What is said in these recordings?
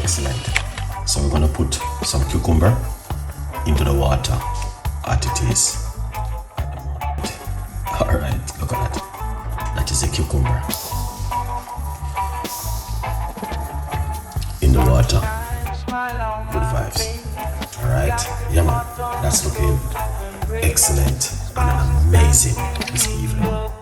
excellent. So we're gonna put some cucumber into the water as it is at the moment. All right, look at that. That is a cucumber in the water. Good vibes. All right, yeah man, that's looking excellent and amazing this evening.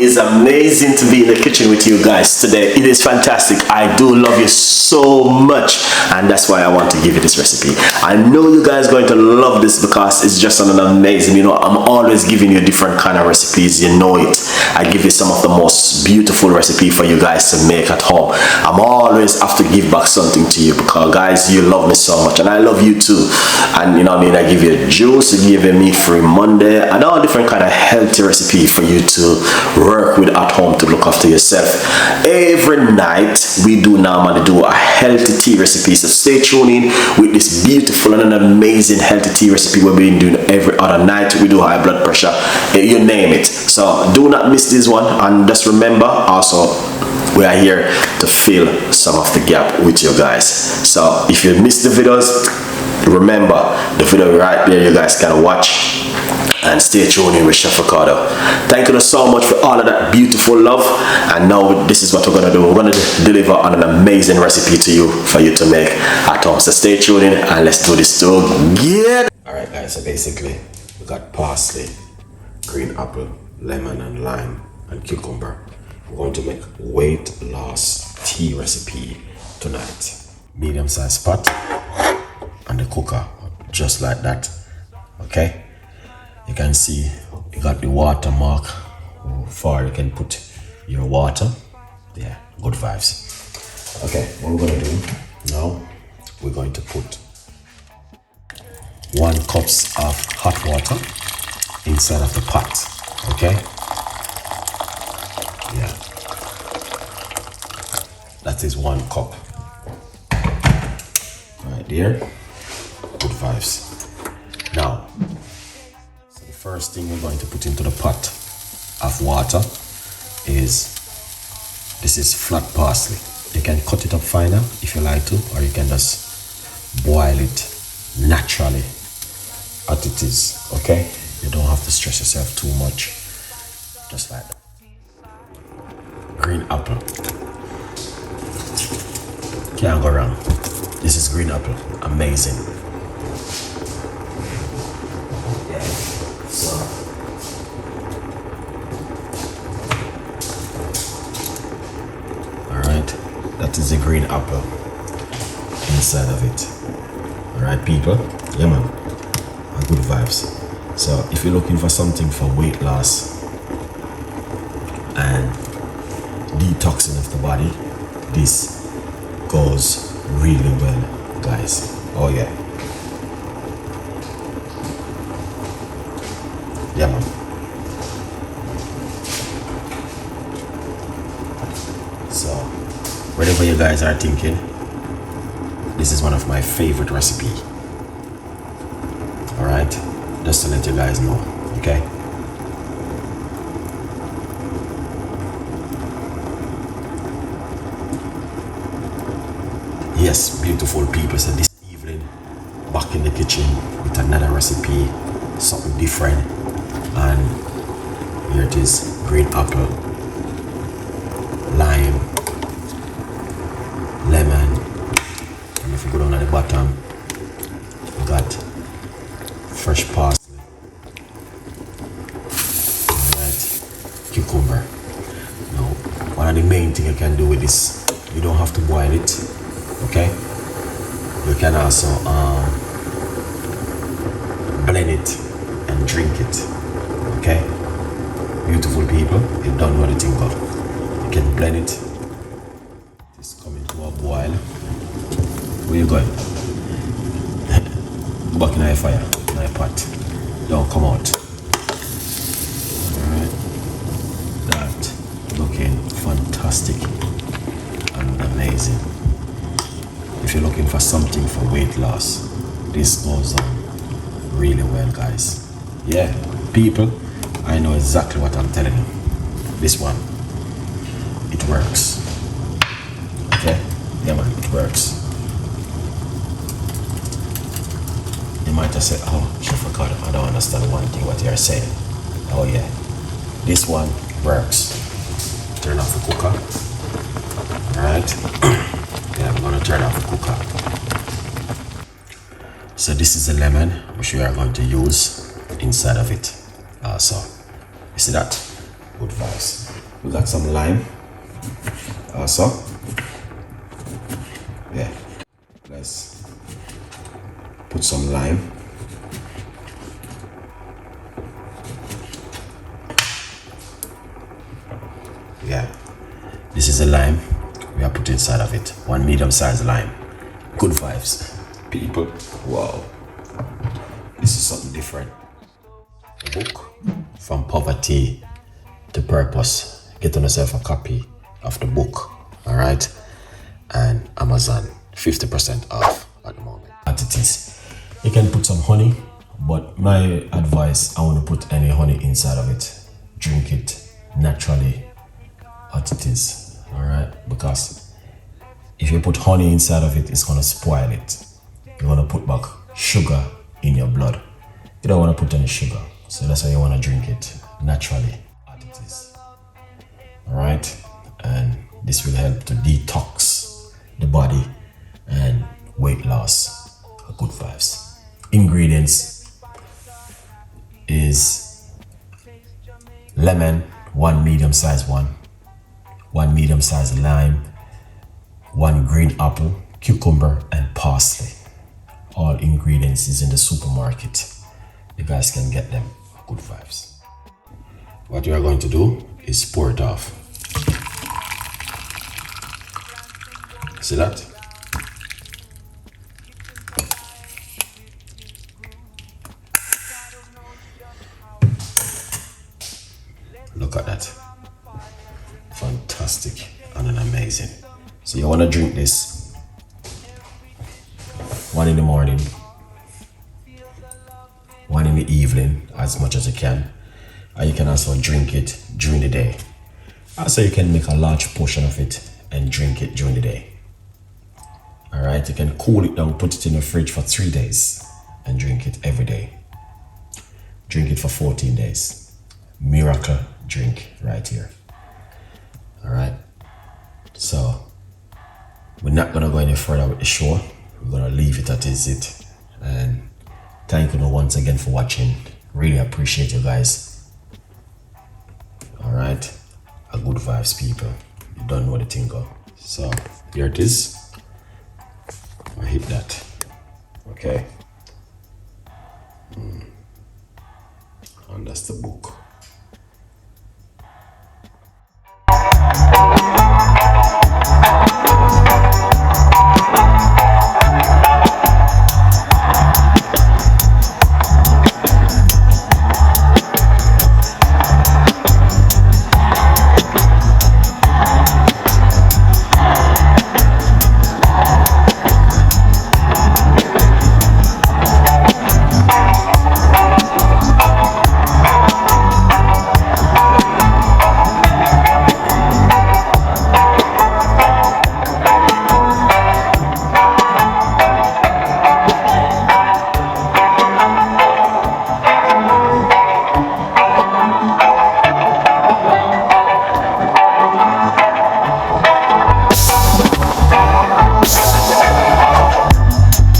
It's amazing to be in the kitchen with you guys today. It is fantastic. I do love you so much, and that's why I want to give you this recipe. I know you guys are going to love this because it's just an amazing, you know, I'm always giving you different kind of recipes, you know it. I give you some of the most beautiful recipe for you guys to make at home. I'm always have to give back something to you because guys, you love me so much and I love you too. And you know what I mean, I give you juice, I give you meat free Monday and all different kind of healthy recipe for you to work with at home to look after yourself. Every night we do normally do a healthy tea recipe, so stay tuned in with this beautiful and an amazing healthy tea recipe we've been doing every other night. We do high blood pressure, you name it. So do not miss this one, and just remember also we are here to fill some of the gap with you guys. So if you missed the videos, remember the video right there, you guys can watch. And stay tuned in with Chef Ricardo. Thank you so much for all of that beautiful love. And now this is what we're gonna do. We're gonna deliver on an amazing recipe to you for you to make at home. So stay tuned in and let's do this together. All right, guys. So basically, we got parsley, green apple, lemon and lime, and cucumber. We're going to make weight loss tea recipe tonight. Medium-sized pot and the cooker, just like that. Okay. You can see you got the watermark for you can put your water. Yeah, good vibes. Okay, what we're gonna do now, we're going to put 1 cup of hot water inside of the pot. Okay, yeah, that is 1 cup right there. Good vibes. Now first thing we're going to put into the pot of water is, this is flat parsley. You can cut it up finer if you like to, or you can just boil it naturally as it is. Okay, you don't have to stress yourself too much, just like that. Green apple, can't go wrong. This is green apple, amazing. So, alright, that is a green apple inside of it. Alright, people, yeah man, good vibes. So if you're looking for something for weight loss and detoxing of the body, this goes really well, guys. Oh yeah. Yeah, man. So, whatever you guys are thinking, this is one of my favorite recipes. Alright? Just to let you guys know. Okay? Yes, beautiful people. So this evening, back in the kitchen with another recipe, something different. And here it is, green apple, lime, lemon, and if you go down at the bottom, you got fresh parsley, alright, cucumber. Now, one of the main things you can do with this, you don't have to boil it, okay? You can also blend it and drink it. Okay, beautiful people, you don't know the thing of. You can blend it. It's coming to a boil. Where you going? Go back in the fire, in the pot. Don't come out. Alright. That looking fantastic and amazing. If you're looking for something for weight loss, this goes on really well, guys. Yeah, people, I know exactly what I'm telling you. This one, it works. Okay, yeah man, it works. You might have said, oh, Chef Ricardo, I don't understand one thing what you're saying. Oh yeah, this one works. Turn off the cooker. Alright. Yeah, I'm gonna turn off the cooker. So this is the lemon which we are going to use inside of it. So you see that? Good vibes. We got some lime. Also, yeah. Let's put some lime. Yeah. This is a lime we are putting inside of it. One medium-sized lime. Good vibes. People, wow. This is something different. A book, From Poverty to Purpose. Get on yourself a copy of the book, all right? And Amazon, 50% off at the moment. As it is. You can put some honey, but my advice, I want to put any honey inside of it. Drink it naturally as it is, all right? Because if you put honey inside of it, it's gonna spoil it. You're gonna put back sugar in your blood. You don't want to put any sugar, so that's why you want to drink it naturally as it is. All right, and this will help to detox the body and weight loss. Good vibes. Ingredients is lemon, one medium-sized one medium-sized lime, one green apple, cucumber, and parsley. All ingredients is in the supermarket. You guys can get them. Good vibes. What you are going to do is pour it off. See that? Look at that. Fantastic and amazing. So you want to drink this one in the morning, one in the evening, as much as you can. And you can also drink it during the day. Also, you can make a large portion of it and drink it during the day. All right, you can cool it down, put it in the fridge for 3 days and drink it every day. Drink it for 14 days. Miracle drink right here. All right, so we're not gonna go any further with the show. We're gonna leave it at it. And thank you once again for watching. Really appreciate you guys. All right, a good vibes, people. You don't know the thing go. So here it is. I hit that. Okay.